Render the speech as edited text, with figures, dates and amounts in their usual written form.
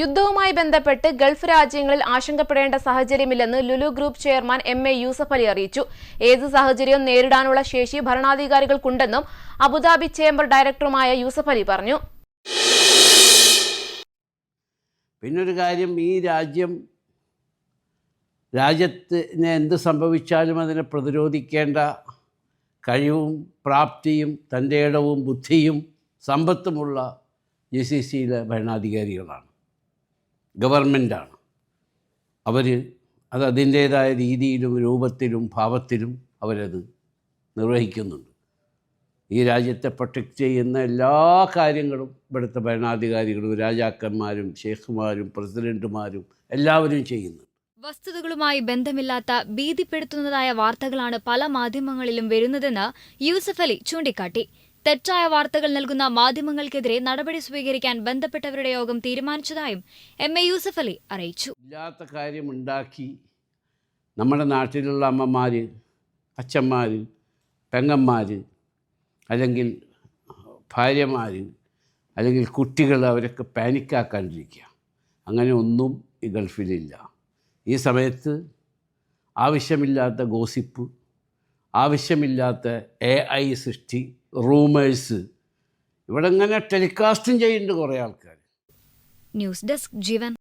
യുദ്ധവുമായി ബന്ധപ്പെട്ട് ഗൾഫ് രാജ്യങ്ങളിൽ ആശങ്കപ്പെടേണ്ട സാഹചര്യമില്ലെന്ന് Lulu group chairman M A. Yusuf Ali അറിയിച്ചു. ഏത് സാഹചര്യവും നേരിടാനുള്ള ശേഷി ഭരണാധികാരികൾക്കുണ്ടെന്നും അബുദാബി ചേംബർ ഡയറക്ടറുമായ യൂസഫ് അലി പറഞ്ഞു. പിന്നൊരു കാര്യം, ഈ രാജ്യത്തിന് എന്ത് സംഭവിച്ചാലും അതിനെ പ്രതിരോധിക്കേണ്ട കഴിവും പ്രാപ്തിയും തൻ്റെ ഇടവും ബുദ്ധിയും സമ്പത്തുമുള്ള GCCയിലെ ഭരണാധികാരികളാണ്, ഗവൺമെൻറ്റാണ്. അത് അതിൻ്റേതായ രീതിയിലും രൂപത്തിലും ഭാവത്തിലും അവരത് നിർവഹിക്കുന്നുണ്ട്. ഈ രാജ്യത്തെ പ്രൊട്ടക്റ്റ് ചെയ്യുന്ന എല്ലാ കാര്യങ്ങളും ഇവിടുത്തെ ഭരണാധികാരികളും രാജാക്കന്മാരും ഷെയ്ഖുമാരും പ്രസിഡന്റുമാരും എല്ലാവരും ചെയ്യുന്നുണ്ട്. വസ്തുതകളുമായി ബന്ധമില്ലാത്ത ഭീതിപ്പെടുത്തുന്നതായ വാർത്തകളാണ് പല മാധ്യമങ്ങളിലും വരുന്നതെന്ന് യൂസഫ് അലി ചൂണ്ടിക്കാട്ടി. തെറ്റായ വാർത്തകൾ നൽകുന്ന മാധ്യമങ്ങൾക്കെതിരെ നടപടി സ്വീകരിക്കാൻ ബന്ധപ്പെട്ടവരുടെ യോഗം തീരുമാനിച്ചതായും എം.എ. യൂസഫ് അലി അറിയിച്ചു. ഇല്ലാത്ത കാര്യമുണ്ടാക്കി നമ്മുടെ നാട്ടിലുള്ള അമ്മമാർ, അച്ഛന്മാർ, പെങ്ങന്മാർ, അല്ലെങ്കിൽ ഭാര്യമാർ, അല്ലെങ്കിൽ കുട്ടികൾ, അവരൊക്കെ പാനിക്കാക്കാണ്ടിരിക്കുക. അങ്ങനെ ഒന്നും ഈ ഗൾഫിലില്ല. ഈ സമയത്ത് ആവശ്യമില്ലാത്ത ഗോസിപ്പ്, ആവശ്യമില്ലാത്ത AI സൃഷ്ടി, റൂമേഴ്സ് ഇവിടെ ഇങ്ങനെ ടെലികാസ്റ്റും ചെയ്യുന്നുണ്ട് കുറേ ആൾക്കാർ. ന്യൂസ് ഡെസ്ക് ജീവൻ.